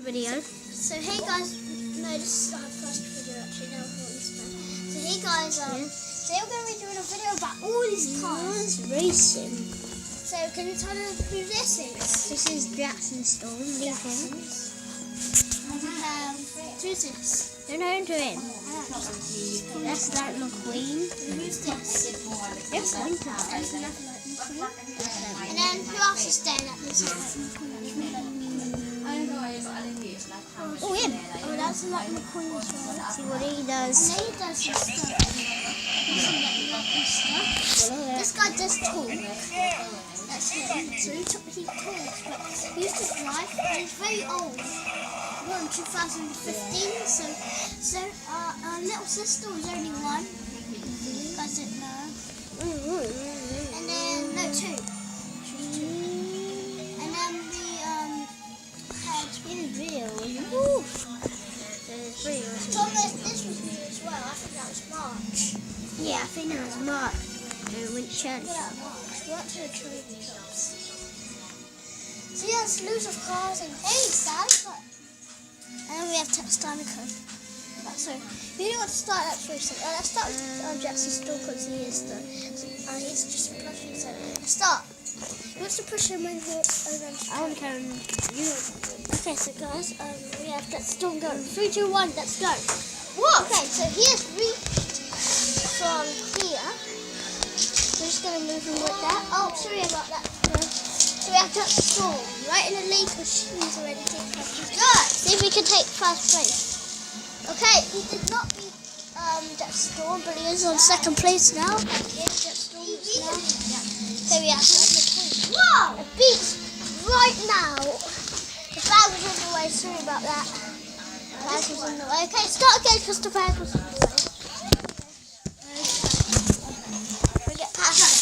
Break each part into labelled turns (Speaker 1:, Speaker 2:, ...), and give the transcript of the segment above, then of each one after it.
Speaker 1: video.
Speaker 2: So hey guys, no, this is our first video actually. Now so hey guys, today we're going to be doing a video about all these cars
Speaker 1: Racing.
Speaker 2: So can you tell us who this is?
Speaker 1: This is Jackson Storm.
Speaker 2: Jackson's. And we have who's this?
Speaker 1: Don't know to him. That's like McQueen.
Speaker 2: Who's this?
Speaker 1: It's Winter.
Speaker 2: And then who else is staying at this house?
Speaker 1: Oh, him.
Speaker 2: Oh, that's like McQueen as well.
Speaker 1: See what he does.
Speaker 2: And then he does his stuff. You see that he does his stuff. This guy does talk. That's him. So he talks, but he used to drive, and he's very old. Born in 2015, so our little sister was only 1. You guys don't know. And then, no, 2. She was 2. And then we had Thomas, this was new as well. I think that was March.
Speaker 1: Yeah, I think that was Mark. We went to church.
Speaker 2: Yeah, March. We went to the trading shops. So yeah, it's loads of cars and hey, Sally. And then we have Titanico. So we don't want to start that first. Let's start with Jackson Storm because he is he's just a plushie. So let's start. He wants to push him when he's over.
Speaker 1: I want to carry you.
Speaker 2: Okay, so guys, we have Jackson Storm going. 3, 2, 1, let's go. What? Okay, so he has reached from here. We're just going to move him like that. Oh, sorry about that. So we have Jackson Storm right in the lead because she's already taken first place. Good. See if we can take first place. Okay, he did not beat Jackson Storm, but he is on second place now. Okay, we have McQueen. Whoa! A beat right now. The bag was on the way. Sorry about that. The bag was on the way. Okay, start again because the bag was on the way. We get past it.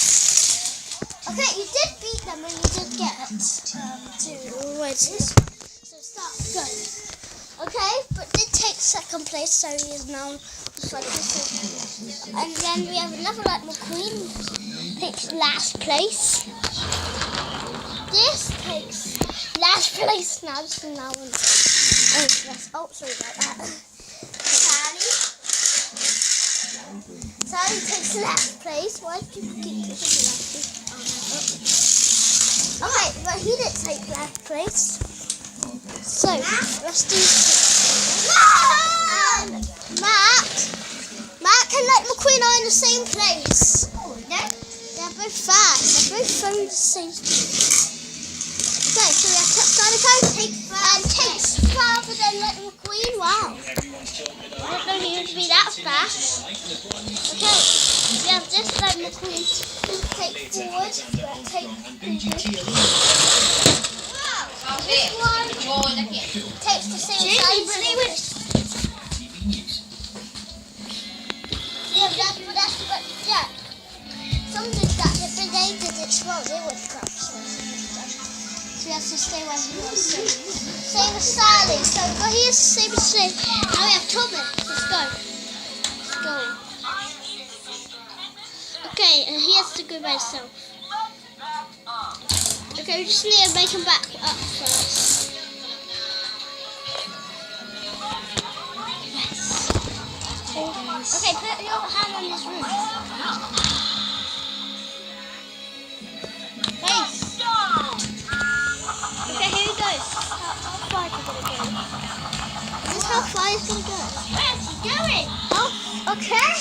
Speaker 2: Okay, you did beat them and you did get to wedges. So start, go. Okay, but did take second place, so he is now like this. And then we have another like McQueen takes last place. This takes last place now. This is now one. Oh, sorry about that. Sally takes last place. Why did you keep taking last place? Okay, but he didn't take last place. So, Rusty and Matt and like McQueen are in the same place. They're both fast. They're both from the same speed. Okay, so we have Titanico takes farther than like McQueen. Wow. I didn't know he would be that fast. Okay, we have this like McQueen take forward. This one takes the same size. Yeah. Some did that, but they did it wrong. They would crap. So we have to stay where he was. Same as Sally. So he is the same as Sally. Now we have Thomas. Let's go. Okay, and he has to go by himself. Okay, we just need to make him back up first. Yes. Okay, put your hand on his roof. Face. Okay, here he goes. How far is he going to go? This is how far he's going to go. Where's he going? Oh, okay.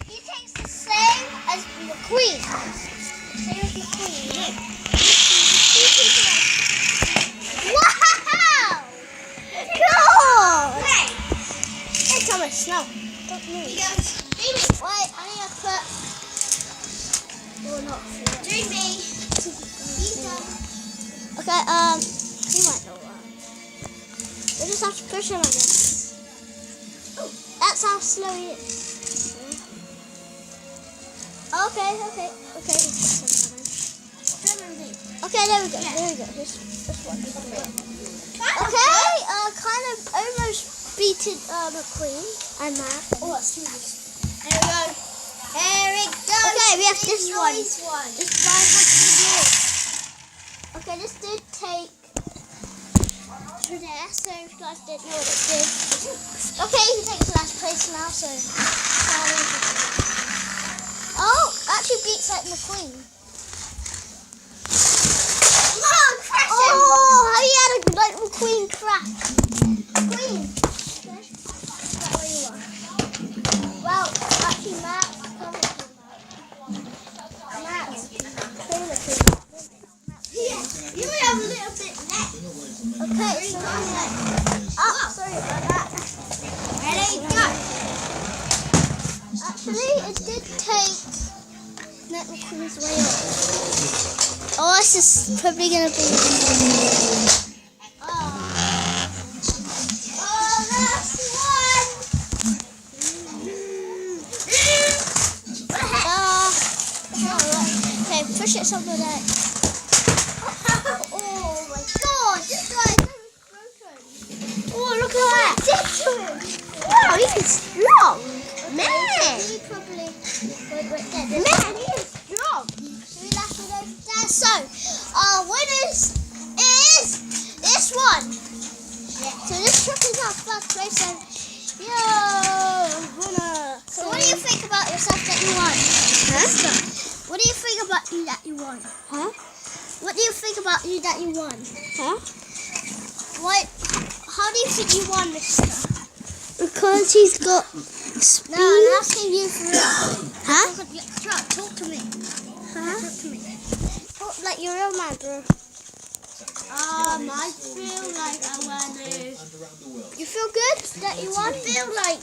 Speaker 2: He takes the same as McQueen. Same as McQueen, look. Wow! Cool! Hey Thomas, no. Don't move. Wait, I need to put... Or not. Dreamy. Okay, he might know that. We just have to push him, I guess. That's how slow he is. Okay. Okay, there we go. This one. Okay, kind of almost beaten McQueen and Matt. Oh, that's too nice. There we go. Here it goes. Okay, we have this one. This guy has to do it. Okay, this did take extra there, so if you guys didn't know what it did. Okay, he takes last place now, so. Oh, actually beats like McQueen. Oh, he had a like McQueen crack. McQueen. Well, actually, Matt. You may have a little bit left. Okay, so oh, sorry about that. Ready, go. Actually, it did take Matt McQueen's way up. Oh, this is probably gonna be. Okay, push it somewhere there. Oh my god, this guy is broken. Oh, look at that. Wow, he's strong. Man. He probably man, he is strong. Should we laugh at those there? So, our winners is this one. So this truck is our first place, so winner. So what do you think about yourself that you won? Huh? What do you think about you that you won? Huh? What do you think about you that you won? Huh? What? How do you think you won, mister? Because he's got speed. No, I'm asking you for real. Huh? Talk to me. Huh? Talk to me. Talk like you're a real man, bro. I feel like I won this. You feel good that you won? I feel like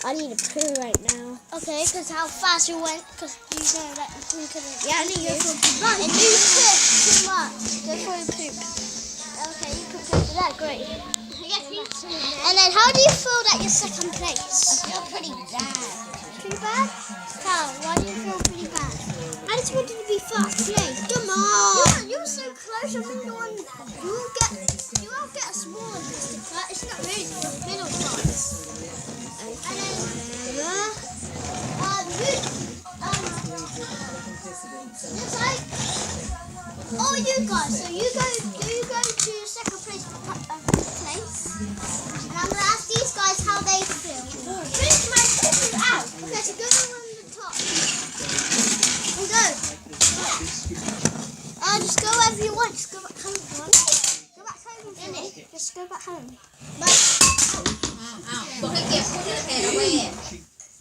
Speaker 2: I need a poo right now. Okay, because how fast you went, because you know that we couldn't. Yeah, I need to go for a poop. And you poop too much. Go for a poop. Okay, you can poop. That's great. And then how do you feel that you're second place? I feel pretty bad. Pretty bad? How? Why do you feel pretty bad? I just wanted to be first place. Come on. You're so close. I think you won. You won't get a small one, Mr. Cut. It's not really the middle size. And then, looks like, oh, you guys. So you go to second place. And I'm gonna ask these guys how they feel. Finish my picture out. Okay, so go on the top. And go. Just go wherever you want. Just go back home. Go back home. Just go back home.
Speaker 3: Put the pet away.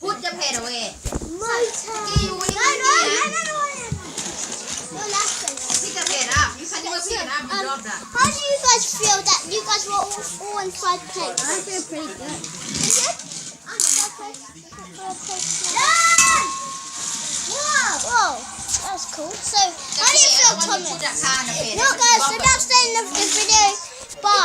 Speaker 3: Put the pet away.
Speaker 2: My turn. No. Last place.
Speaker 3: Pick the pet up. You can't even pick it up. You drop that.
Speaker 2: How do you guys feel that you guys were all in third place? I feel pretty good. Is it? I'm third place. Whoa, that was cool. So, how do you feel, Thomas? No, guys, so that's the end of the video. Bye.